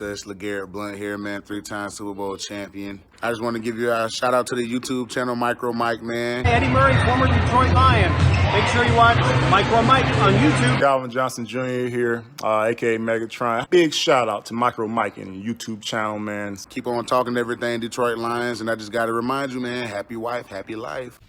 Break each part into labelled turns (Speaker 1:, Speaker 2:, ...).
Speaker 1: It's LeGarrette Blunt here, man, 3-time Super Bowl champion. I just want to give you a shout out to the YouTube channel, MicroMike, man.
Speaker 2: Eddie Murray, former Detroit Lion. Make sure you watch MicroMike on YouTube.
Speaker 3: Calvin Johnson Jr. here, aka Megatron. Big shout out to MicroMike and YouTube channel, man.
Speaker 1: Keep on talking everything Detroit Lions, and I just got to remind you, man, happy wife, happy life.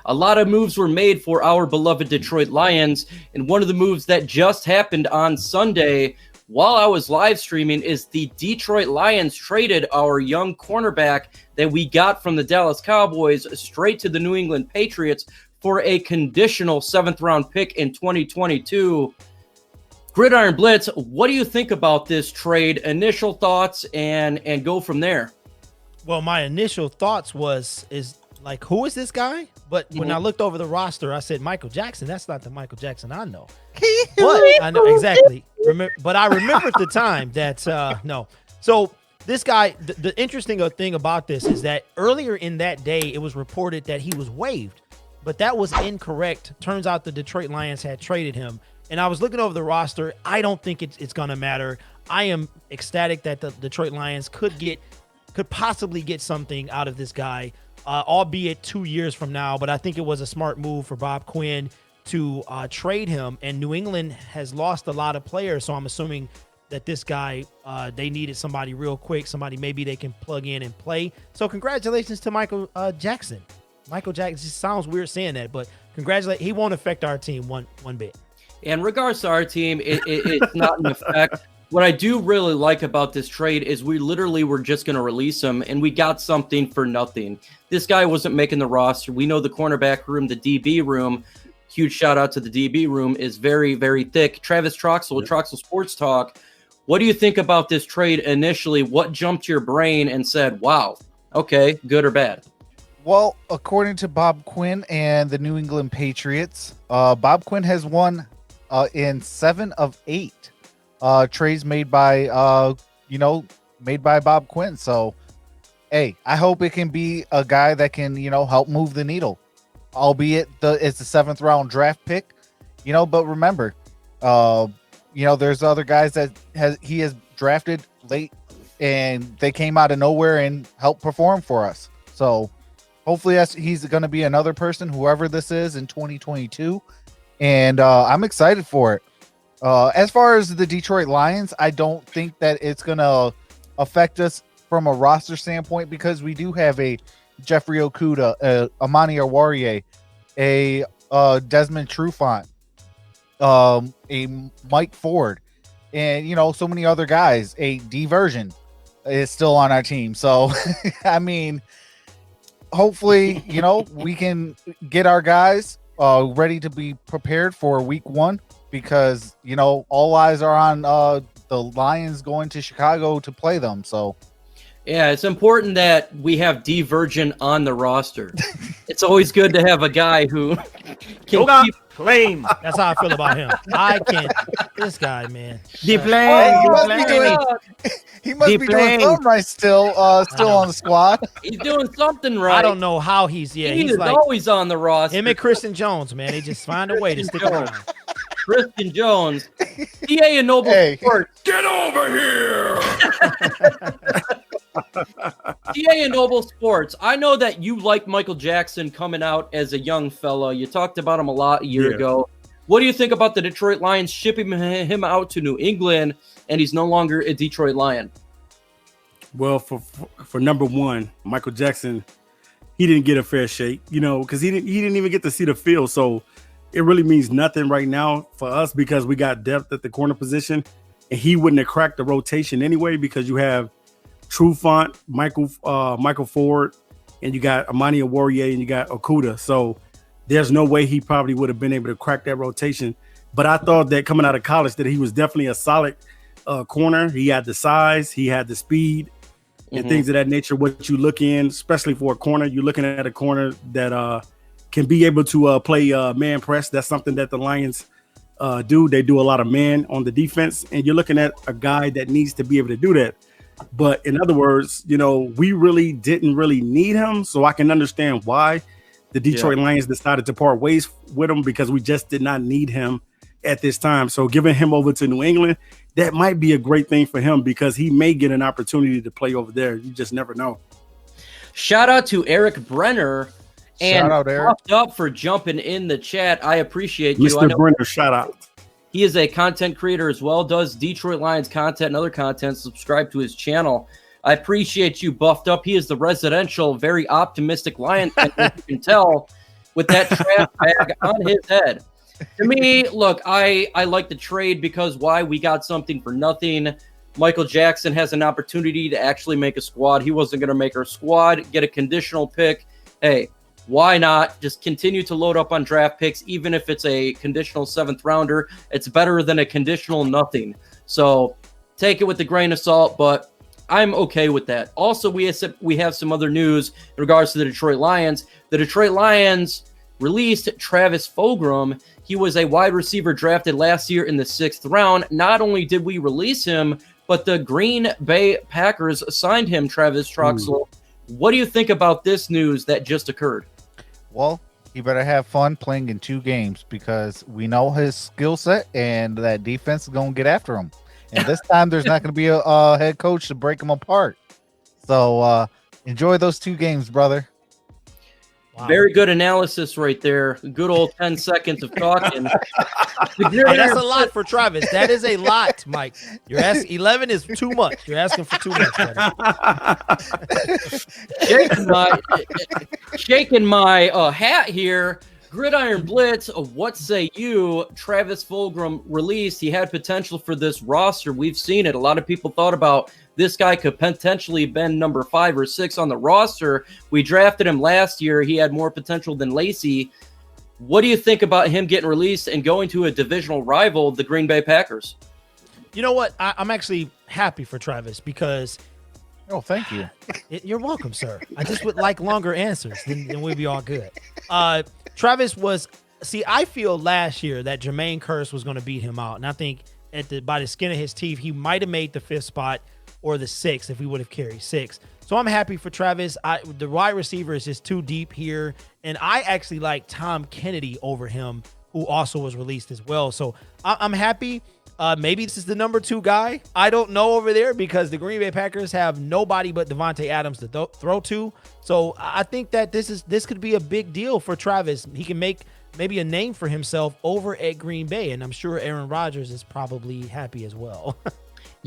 Speaker 4: A lot of moves were made for our beloved Detroit Lions, and one of the moves that just happened on Sunday while I was live streaming is the Detroit Lions traded our young cornerback that we got from the Dallas Cowboys straight to the New England Patriots for a conditional 7th-round pick in 2022. Gridiron Blitz, what do you think about this trade? Initial thoughts and go from there.
Speaker 5: Well, my initial thoughts is like, who is this guy? But when I looked over the roster, I said, Michael Jackson. That's not the Michael Jackson I know. But I know exactly. But I remember at the time that no. So this guy, the interesting thing about this is that earlier in that day, it was reported that he was waived, but that was incorrect. Turns out the Detroit Lions had traded him. And I was looking over the roster. I don't think it's going to matter. I am ecstatic that the Detroit Lions could possibly get something out of this guy. Albeit 2 years from now, but I think it was a smart move for Bob Quinn to trade him. And New England has lost a lot of players, so I'm assuming that this guy, they needed somebody real quick, somebody maybe they can plug in and play. So congratulations to Michael Jackson. Michael Jackson, just sounds weird saying that, but congratulations. He won't affect our team one bit.
Speaker 4: In regards to our team, it's not an effect. What I do really like about this trade is we literally were just going to release him, and we got something for nothing. This guy wasn't making the roster. We know the cornerback room, the DB room, huge shout out to the DB room, is very, very thick. Travis Troxel, Troxel Sports Talk, what do you think about this trade initially? What jumped to your brain and said, wow, okay, good or bad?
Speaker 6: Well, according to Bob Quinn and the New England Patriots, Bob Quinn has won in 7 of 8. Trades made by Bob Quinn. So, hey, I hope it can be a guy that can, help move the needle, albeit it's a 7th-round draft pick, but remember, there's other guys that he has drafted late and they came out of nowhere and helped perform for us. So hopefully he's going to be another person, whoever this is in 2022. And I'm excited for it. As far as the Detroit Lions, I don't think that it's going to affect us from a roster standpoint because we do have a Jeffrey Okudah, Amani Oruwariye, a Desmond Trufant, a Mike Ford, and, so many other guys. A D version is still on our team. So, I mean, hopefully, we can get our guys ready to be prepared for week 1. Because, all eyes are on the Lions going to Chicago to play them. So,
Speaker 4: yeah, it's important that we have D Virgin on the roster. It's always good to have a guy who can keep
Speaker 5: flame. That's how I feel about him. I can't. This guy, man.
Speaker 4: The plane.
Speaker 6: He must be doing something right still on the squad.
Speaker 4: He's doing something right.
Speaker 5: I don't know how he's like,
Speaker 4: always on the roster.
Speaker 5: Him and Christian Jones, man. They just find a way to stick around.
Speaker 4: Christian Jones, DA and Noble Sports.
Speaker 3: Get over here!
Speaker 4: DA and Noble Sports. I know that you like Michael Jackson coming out as a young fella. You talked about him a lot a year ago. What do you think about the Detroit Lions shipping him out to New England and he's no longer a Detroit Lion?
Speaker 7: Well, for number one, Michael Jackson, he didn't get a fair shake, because he didn't even get to see the field. So it really means nothing right now for us because we got depth at the corner position, and he wouldn't have cracked the rotation anyway because you have Trufant, Michael Ford, and you got Amani Oruwariye, and you got Okudah. So there's no way he probably would have been able to crack that rotation. But I thought that coming out of college that he was definitely a solid corner. He had the size, he had the speed, and things of that nature. What you look in, especially for a corner, you're looking at a corner that can be able to play man press. That's something that the Lions do. They do a lot of man on the defense, and you're looking at a guy that needs to be able to do that. But in other words, we really didn't really need him. So I can understand why the Detroit Lions decided to part ways with him, because we just did not need him at this time. So giving him over to New England, that might be a great thing for him, because he may get an opportunity to play over there. You just never know.
Speaker 4: Shout out to Eric Brenner. And
Speaker 6: Shout out, Eric.
Speaker 4: Up for jumping in the chat. I appreciate you.
Speaker 7: Mr. Brenner, shout out.
Speaker 4: He is a content creator as well, does Detroit Lions content and other content. Subscribe to his channel. I appreciate you, Buffed Up. He is the residential, very optimistic Lion fan, as you can tell, with that trash bag on his head. To me, look, I like the trade because why? We got something for nothing. Michael Jackson has an opportunity to actually make a squad. He wasn't going to make our squad, get a conditional pick. Hey, why not just continue to load up on draft picks, even if it's a conditional 7th rounder? It's better than a conditional nothing. So take it with a grain of salt, but I'm okay with that. Also, we have some other news in regards to the Detroit Lions. The Detroit Lions released Travis Fulgham. He was a wide receiver drafted last year in the 6th round. Not only did we release him, but the Green Bay Packers signed him, Travis Troxel. What do you think about this news that just occurred?
Speaker 6: Well, he better have fun playing in 2 games, because we know his skill set and that defense is going to get after him. And this time there's not going to be a head coach to break him apart. So enjoy those 2 games, brother.
Speaker 4: Wow. Very good analysis right there. Good old 10 seconds of talking.
Speaker 5: Hey, that's a lot for Travis. That is a lot, Mike. You're asking 11 is too much. You're asking for too much, buddy.
Speaker 4: shaking my hat here. Gridiron Blitz, what say you? Travis Fulgrim released. He had potential for this roster. We've seen it. A lot of people thought about this guy could potentially been number 5 or 6 on the roster. We drafted him last year. He had more potential than Lacey. What do you think about him getting released and going to a divisional rival, the Green Bay Packers?
Speaker 5: You know what? I'm actually happy for Travis because...
Speaker 6: Oh, thank you.
Speaker 5: You're welcome, sir. I just would like longer answers, then we'd be all good. Travis was... See, I feel last year that Jermaine Kearse was going to beat him out, and I think by the skin of his teeth, he might have made the 5th spot or the 6th if we would have carried 6. So I'm happy for Travis. The wide receiver is just too deep here, and I actually like Tom Kennedy over him, who also was released as well. So I'm happy. Maybe this is the number 2 guy. I don't know over there because the Green Bay Packers have nobody but Devontae Adams to throw to. So I think that this could be a big deal for Travis. He can make maybe a name for himself over at Green Bay, and I'm sure Aaron Rodgers is probably happy as well.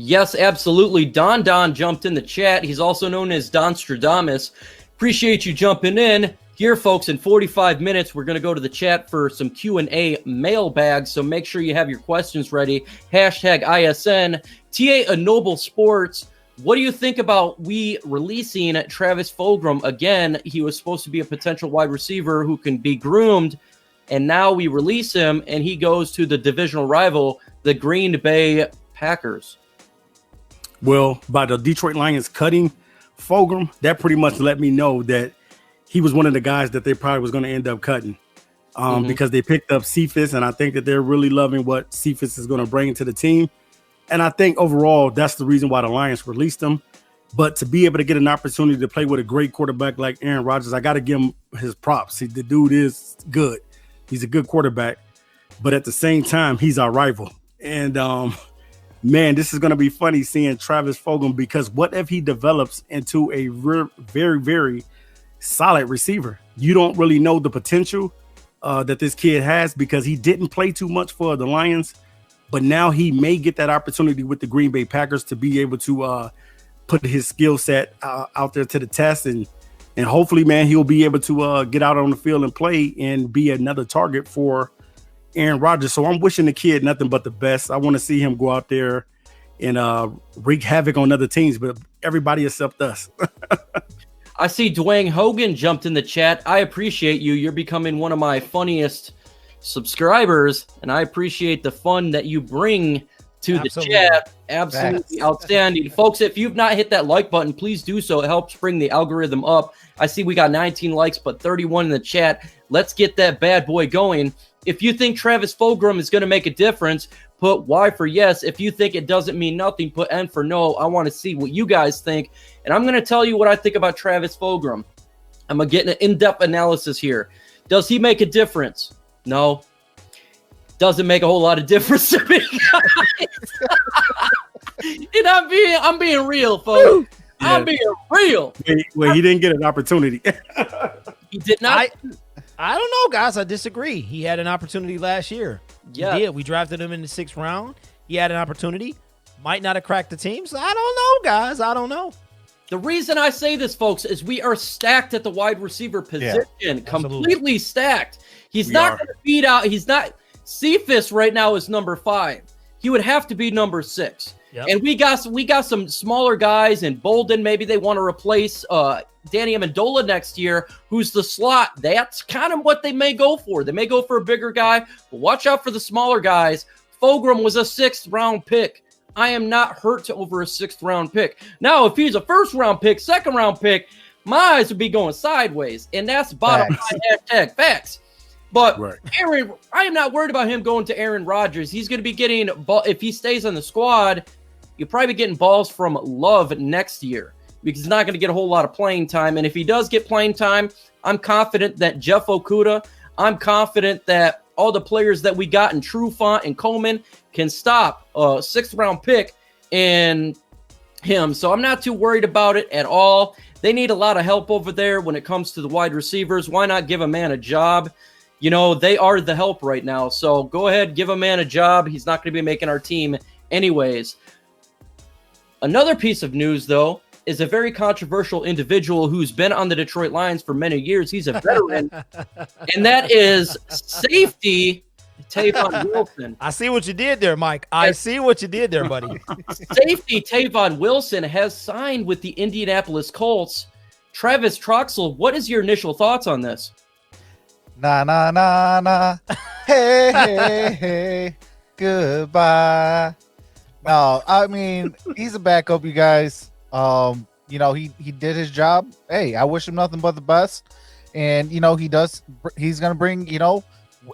Speaker 4: Yes, absolutely. Don jumped in the chat. He's also known as Don Stradamus. Appreciate you jumping in. Here, folks, in 45 minutes, we're going to go to the chat for some Q&A mailbags, so make sure you have your questions ready. Hashtag ISN. TA Noble Sports, what do you think about we releasing Travis Fulgham? Again, he was supposed to be a potential wide receiver who can be groomed, and now we release him, and he goes to the divisional rival, the Green Bay Packers.
Speaker 7: Well, by the Detroit Lions cutting Fogrum, that pretty much let me know that he was one of the guys that they probably was going to end up cutting because they picked up Cephas, and I think that they're really loving what Cephas is going to bring to the team. And I think overall, that's the reason why the Lions released him. But to be able to get an opportunity to play with a great quarterback like Aaron Rodgers, I got to give him his props. The dude is good. He's a good quarterback. But at the same time, he's our rival. And, man, this is going to be funny seeing Travis Fulgham, because what if he develops into a very, very solid receiver? You don't really know the potential that this kid has because he didn't play too much for the Lions, but now he may get that opportunity with the Green Bay Packers to be able to put his skill set out there to the test, and hopefully, man, he'll be able to get out on the field and play and be another target for Aaron Rodgers. So I'm wishing the kid nothing but the best. I want to see him go out there and wreak havoc on other teams, but everybody except us.
Speaker 4: I see Dwayne Hogan jumped in the chat. I appreciate you. You're becoming one of my funniest subscribers, and I appreciate the fun that you bring to the chat. Absolutely outstanding. Folks, if you've not hit that like button, please do so. It helps bring the algorithm up. I see we got 19 likes, but 31 in the chat. Let's get that bad boy going. If you think Travis Fulgham is going to make a difference, put Y for yes. If you think it doesn't mean nothing, put N for no. I want to see what you guys think. And I'm going to tell you what I think about Travis Fulgham. I'm going to get an in-depth analysis here. Does he make a difference? No. Doesn't make a whole lot of difference to me, guys. And I'm being real, folks.
Speaker 7: Yeah.
Speaker 4: I'm being real.
Speaker 7: Well, he didn't get an opportunity.
Speaker 4: He did not.
Speaker 5: I don't know, guys. I disagree. He had an opportunity last year.
Speaker 4: Yeah.
Speaker 5: He did. We drafted him in the 6th round. He had an opportunity. Might not have cracked the team. So I don't know, guys. I don't know.
Speaker 4: The reason I say this, folks, is we are stacked at the wide receiver position. Completely stacked. He's not going to beat out. He's not. Cephas right now is number 5. He would have to be number 6. Yep. And we got some smaller guys, and Bolden, maybe they want to replace Danny Amendola next year, who's the slot. That's kind of what they may go for. They may go for a bigger guy, but watch out for the smaller guys. Fogrum was a 6th round pick. I am not hurt over a 6th round pick. Now, if he's a 1st round pick, 2nd round pick, my eyes would be going sideways, and that's bottom line hashtag facts. But Aaron, I am not worried about him going to Aaron Rodgers. He's going to be getting, if he stays on the squad, you'll probably be getting balls from Love next year because he's not going to get a whole lot of playing time. And if he does get playing time, I'm confident that Jeff Okudah, I'm confident that all the players that we got in Trufant and Coleman can stop a 6th round pick in him. So I'm not too worried about it at all. They need a lot of help over there when it comes to the wide receivers. Why not give a man a job? You know, they are the help right now. So go ahead, give a man a job. He's not going to be making our team anyways. Another piece of news, though, is a very controversial individual who's been on the Detroit Lions for many years. He's a veteran, and that is Safety Tavon Wilson.
Speaker 5: I see what you did there, Mike. I see what you did there, buddy.
Speaker 4: Safety Tavon Wilson has signed with the Indianapolis Colts. Travis Troxel, what is your initial thoughts on this?
Speaker 6: Na na na na. Hey hey hey. Goodbye. No, I mean he's a backup, you guys. You know he did his job. Hey, I wish him nothing but the best. And you know he's gonna bring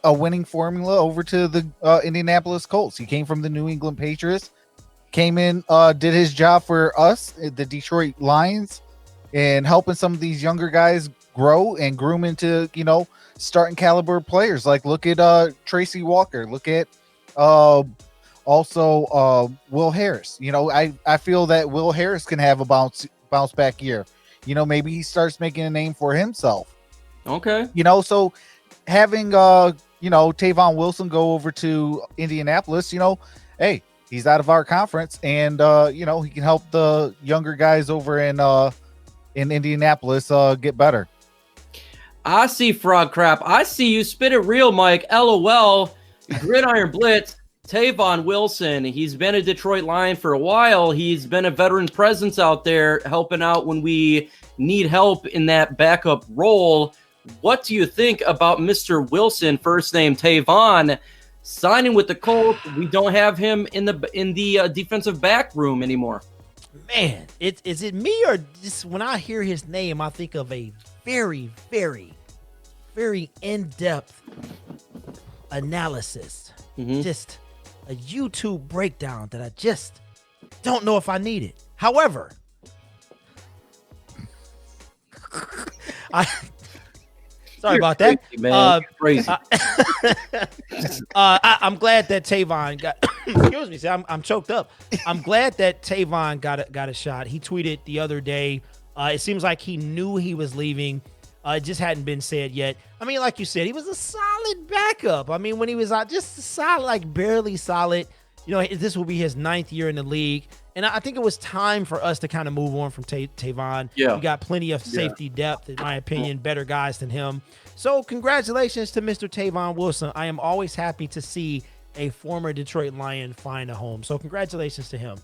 Speaker 6: a winning formula over to the Indianapolis Colts. He came from the New England Patriots, came in, did his job for us, the Detroit Lions, and helping some of these younger guys grow and groom into starting caliber players. Like look at Tracy Walker, look at also Will Harris. I feel that Will Harris can have a bounce back year. Maybe he starts making a name for himself.
Speaker 4: Okay.
Speaker 6: So having Tavon Wilson go over to Indianapolis, hey, he's out of our conference, and he can help the younger guys over in Indianapolis get better.
Speaker 4: I see frog crap. I see you. Spit it real, Mike. LOL. Gridiron Blitz. Tavon Wilson. He's been a Detroit Lion for a while. He's been a veteran presence out there helping out when we need help in that backup role. What do you think about Mr. Wilson, first name Tavon, signing with the Colts? We don't have him in the defensive back room anymore.
Speaker 5: Man, is it me or just when I hear his name, I think of a very, very, very in-depth analysis. Just a YouTube breakdown that I just don't know if I need it. However, sorry about that.
Speaker 4: Crazy, man. Crazy.
Speaker 5: I'm glad that Tavon got. Excuse me, see, I'm choked up. I'm glad that Tavon got a shot. He tweeted the other day. It seems like he knew he was leaving. It just hadn't been said yet. I mean, like you said, he was a solid backup. I mean, when he was out, just solid, like barely solid. This will be his 9th year in the league. And I think it was time for us to kind of move on from Tavon.
Speaker 4: Yeah.
Speaker 5: We got plenty of safety depth, in my opinion, better guys than him. So congratulations to Mr. Tavon Wilson. I am always happy to see a former Detroit Lion find a home. So congratulations to him.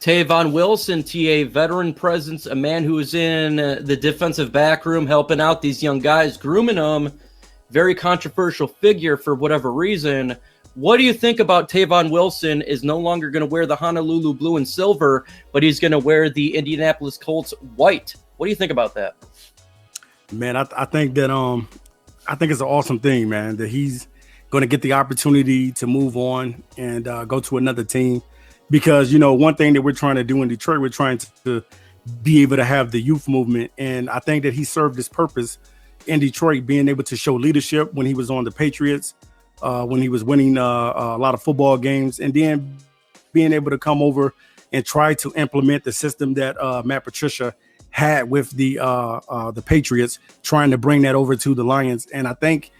Speaker 4: Tavon Wilson, TA, veteran presence, a man who is in the defensive back room helping out these young guys, grooming them. Very controversial figure for whatever reason. What do you think about Tavon Wilson is no longer going to wear the Honolulu blue and silver, but he's going to wear the Indianapolis Colts white? What do you think about that?
Speaker 7: Man, I think that I think it's an awesome thing, man, that he's going to get the opportunity to move on and go to another team. Because, one thing that we're trying to do in Detroit, we're trying to be able to have the youth movement. And I think that he served his purpose in Detroit, being able to show leadership when he was on the Patriots, when he was winning a lot of football games, and then being able to come over and try to implement the system that Matt Patricia had with the Patriots, trying to bring that over to the Lions. And I think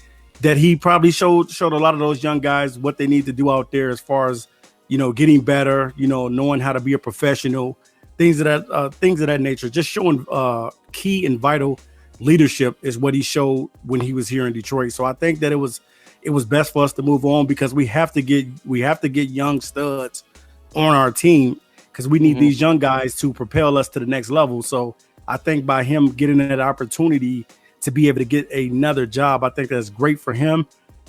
Speaker 7: that he probably showed a lot of those young guys what they need to do out there as far as, getting better, knowing how to be a professional, things of that nature. Just showing key and vital leadership is what he showed when he was here in Detroit. So I think that it was best for us to move on, because we have to get young studs on our team, because we need these young guys to propel us to the next level. So I think by him getting that opportunity to be able to get another job, I think that's great for him,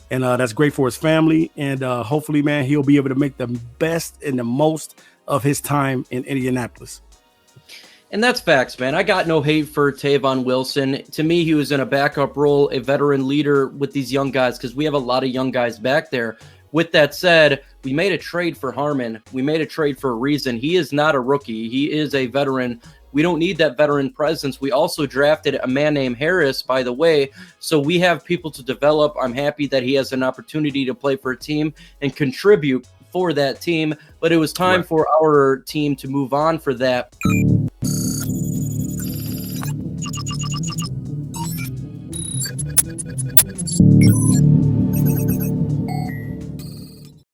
Speaker 7: and that's great for his family. And hopefully, man, he'll be able to make the best and the most of his time in Indianapolis.
Speaker 4: And that's facts, man. I got no hate for Tavon Wilson. To me, he was in a backup role, a veteran leader with these young guys, because we have a lot of young guys back there. With that said, we made a trade for Harmon. We made a trade for a reason. He is not a rookie. He is a veteran. We don't need that veteran presence. We also drafted a man named Harris, by the way, so we have people to develop. I'm happy that he has an opportunity to play for a team and contribute for that team, but it was time for our team to move on for that.